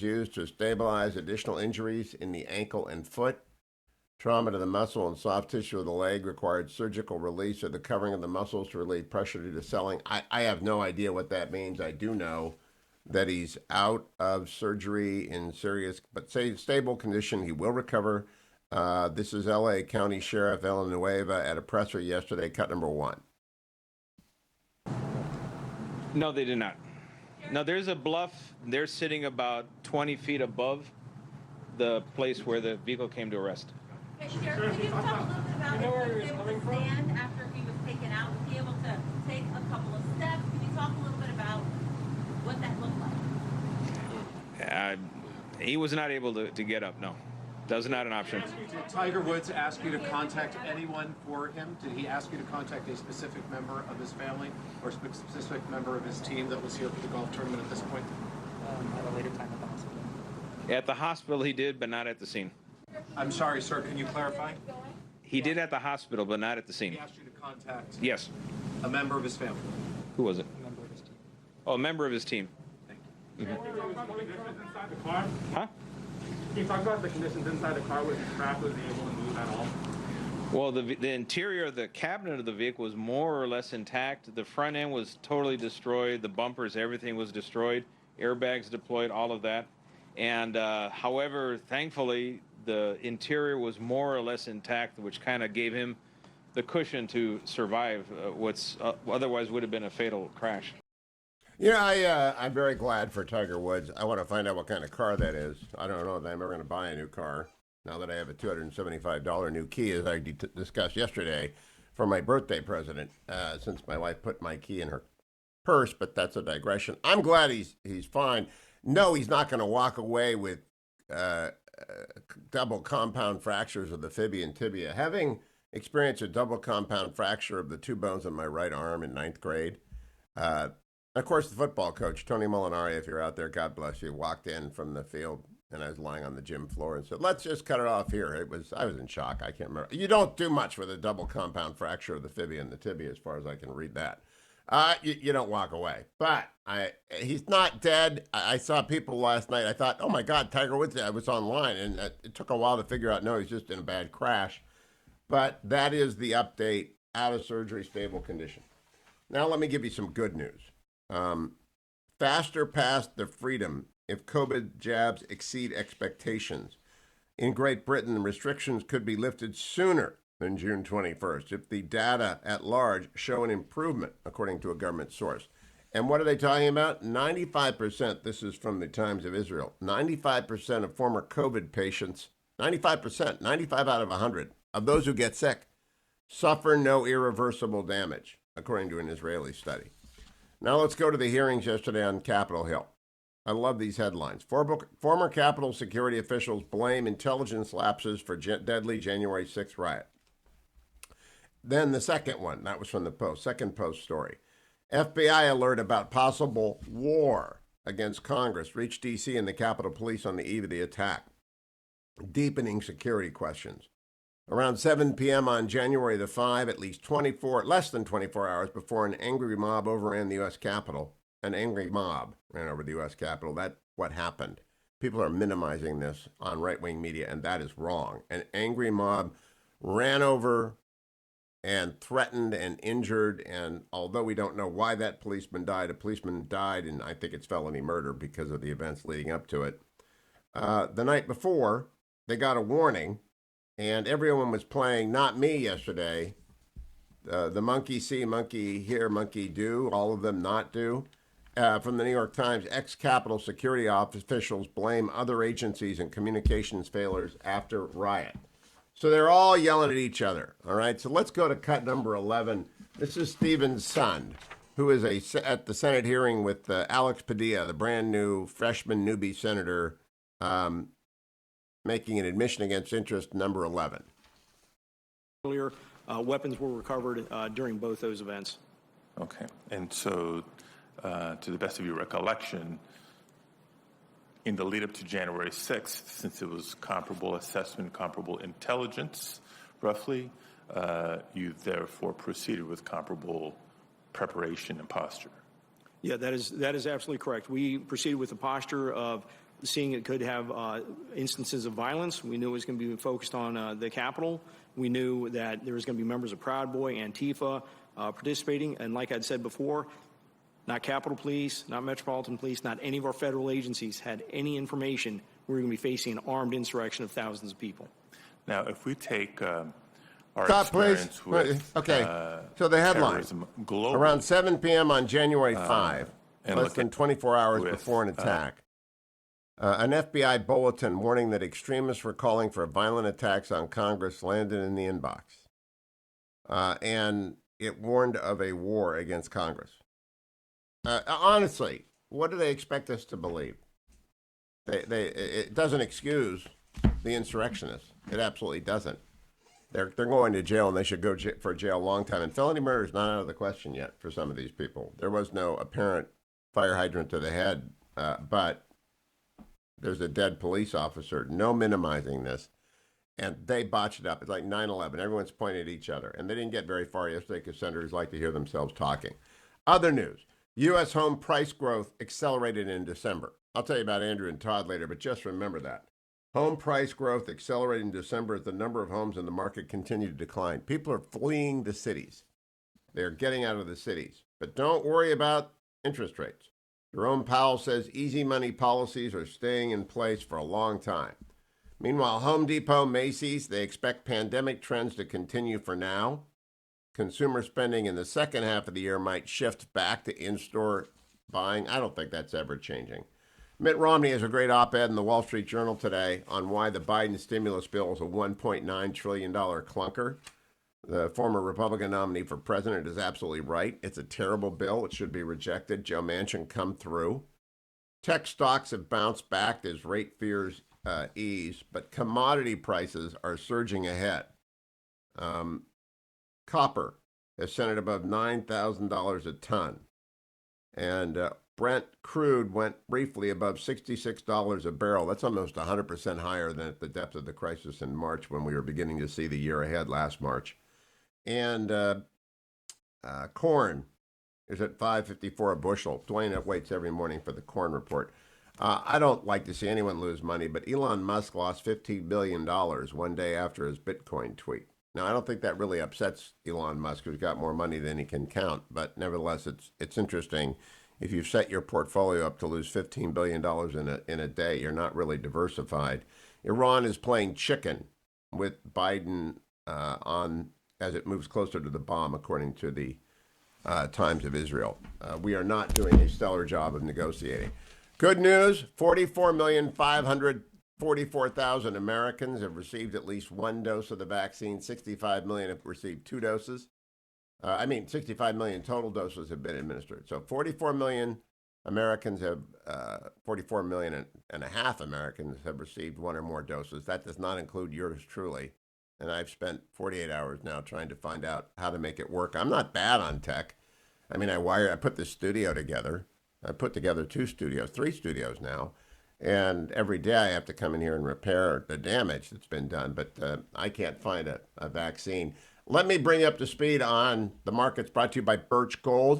used to stabilize additional injuries in the ankle and foot. Trauma to the muscle and soft tissue of the leg required surgical release of the covering of the muscles to relieve pressure due to swelling. I have no idea what that means. I do know that he's out of surgery in serious but stable condition. He will recover. This is L.A. County Sheriff Villanueva at a presser yesterday, cut number 1. No, they did not. No, there's a bluff. They're sitting about 20 feet above the place where the vehicle came to arrest. Hey, Sheriff, could you talk a little bit about if he was able to stand after he was taken out? Was he able to take a couple of steps? Can you talk a little bit about what that looked like? He was not able to get up, no. That's not an option. Did Tiger Woods ask you to contact anyone for him? Did he ask you to contact a specific member of his family or a specific member of his team that was here for the golf tournament at this point? At a later time at the hospital. At the hospital he did, but not at the scene. I'm sorry, sir. Can you clarify? He did at the hospital, but not at the scene. He asked you to contact Yes. a member of his family. Who was it? A member of his team. Oh, a member of his team. Thank you. Can you talk about the conditions inside the car? Huh? Can you talk about the conditions inside the car? Was the strap able to move at all? Well, the interior of the cabinet of the vehicle was more or less intact. The front end was totally destroyed. The bumpers, everything was destroyed. Airbags deployed, all of that. And however, thankfully, the interior was more or less intact, which kind of gave him the cushion to survive what's otherwise would have been a fatal crash. You know, I'm very glad for Tiger Woods. I want to find out what kind of car that is. I don't know if I'm ever going to buy a new car now that I have a $275 new key, as I discussed yesterday, for my birthday present, since my wife put my key in her purse, but that's a digression. I'm glad he's fine. No, he's not going to walk away with double compound fractures of the fibula and tibia. Having experienced a double compound fracture of the 2 bones in my right arm in 9th grade, of course, the football coach, Tony Molinari, if you're out there, God bless you, walked in from the field, and I was lying on the gym floor and said, let's just cut it off here. I was in shock. I can't remember. You don't do much with a double compound fracture of the fibula and the tibia, as far as I can read that. You don't walk away. But he's not dead. I saw people last night. I thought, oh, my God, Tiger Woods. I was online, and it took a while to figure out, no, he's just in a bad crash. But that is the update, out of surgery, stable condition. Now let me give you some good news. Faster past the freedom if COVID jabs exceed expectations. In Great Britain, restrictions could be lifted sooner than June 21st if the data at large show an improvement, according to a government source. And what are they talking about? 95%, this is from the Times of Israel, 95% of former COVID patients, 95%, 95 out of 100 of those who get sick suffer no irreversible damage, according to an Israeli study. Now let's go to the hearings yesterday on Capitol Hill. I love these headlines. Former Capitol security officials blame intelligence lapses for deadly January 6th riot. Then the second one, that was from the Post, second Post story. FBI alert about possible war against Congress reached D.C. and the Capitol Police on the eve of the attack, deepening security questions. Around 7 p.m. on January the 5, less than 24 hours before an angry mob overran the U.S. Capitol. An angry mob ran over the U.S. Capitol. That's what happened. People are minimizing this on right-wing media, and that is wrong. An angry mob ran over and threatened and injured, and although we don't know why that policeman died, a policeman died, and I think it's felony murder because of the events leading up to it. The night before, they got a warning, and everyone was playing Not Me yesterday. The monkey see, monkey hear, monkey do, all of them not do. From the New York Times, ex-Capitol security officials blame other agencies and communications failures after riot. So they're all yelling at each other, all right? So let's go to cut number 11. This is Stephen's son, who is at the Senate hearing with Alex Padilla, the brand new freshman newbie senator, making an admission against interest, number 11. Earlier, weapons were recovered during both those events. Okay. And so, to the best of your recollection, in the lead up to January 6th, since it was comparable assessment, comparable intelligence, roughly, you therefore proceeded with comparable preparation and posture. Yeah, that is absolutely correct. We proceeded with the posture of seeing it could have instances of violence. We knew it was going to be focused on the Capitol. We knew that there was going to be members of Proud Boy, Antifa participating. And like I'd said before, not Capitol Police, not Metropolitan Police, not any of our federal agencies had any information we were going to be facing an armed insurrection of thousands of people. Now, if we take our Stop, experience please. with Okay. So the headline. terrorism globally, Around 7 p.m. on January 5, and less look than at 24 hours with, before an attack, an FBI bulletin warning that extremists were calling for violent attacks on Congress landed in the inbox. And it warned of a war against Congress. Honestly, what do they expect us to believe? It doesn't excuse the insurrectionists. It absolutely doesn't. They're going to jail, and they should go for jail a long time. And felony murder is not out of the question yet for some of these people. There was no apparent fire hydrant to the head, but there's a dead police officer. No minimizing this. And they botched it up. It's like 9/11. Everyone's pointing at each other. And they didn't get very far yesterday because senators like to hear themselves talking. Other news. U.S. home price growth accelerated in December. I'll tell you about Andrew and Todd later, but just remember that. Home price growth accelerated in December as the number of homes in the market continued to decline. People are fleeing the cities. They're getting out of the cities. But don't worry about interest rates. Jerome Powell says easy money policies are staying in place for a long time. Meanwhile, Home Depot, Macy's, they expect pandemic trends to continue for now. Consumer spending in the second half of the year might shift back to in-store buying. I don't think that's ever changing. Mitt Romney has a great op-ed in the Wall Street Journal today on why the Biden stimulus bill is a $1.9 trillion clunker. The former Republican nominee for president is absolutely right. It's a terrible bill. It should be rejected. Joe Manchin come through. Tech stocks have bounced back as rate fears ease, but commodity prices are surging ahead. Copper has sent it above $9,000 a ton. And Brent crude went briefly above $66 a barrel. That's almost 100% higher than at the depth of the crisis in March when we were beginning to see the year ahead last March. And corn is at $5.54 a bushel. Dwayne waits every morning for the corn report. I don't like to see anyone lose money, but Elon Musk lost $15 billion one day after his Bitcoin tweet. Now, I don't think that really upsets Elon Musk, who's got more money than he can count. But nevertheless, it's interesting. If you've set your portfolio up to lose $15 billion in a day, you're not really diversified. Iran is playing chicken with Biden as it moves closer to the bomb, according to the Times of Israel. We are not doing a stellar job of negotiating. Good news, 44,544,000 Americans have received at least one dose of the vaccine. 65 million have received two doses. 65 million total doses have been administered. So 44 million Americans have, 44 million and a half Americans have received one or more doses. That does not include yours truly. And I've spent 48 hours now trying to find out how to make it work. I'm not bad on tech. I put this studio together. I put together three studios now. And every day I have to come in here and repair the damage that's been done. But I can't find a vaccine. Let me bring you up to speed on the markets brought to you by Birch Gold.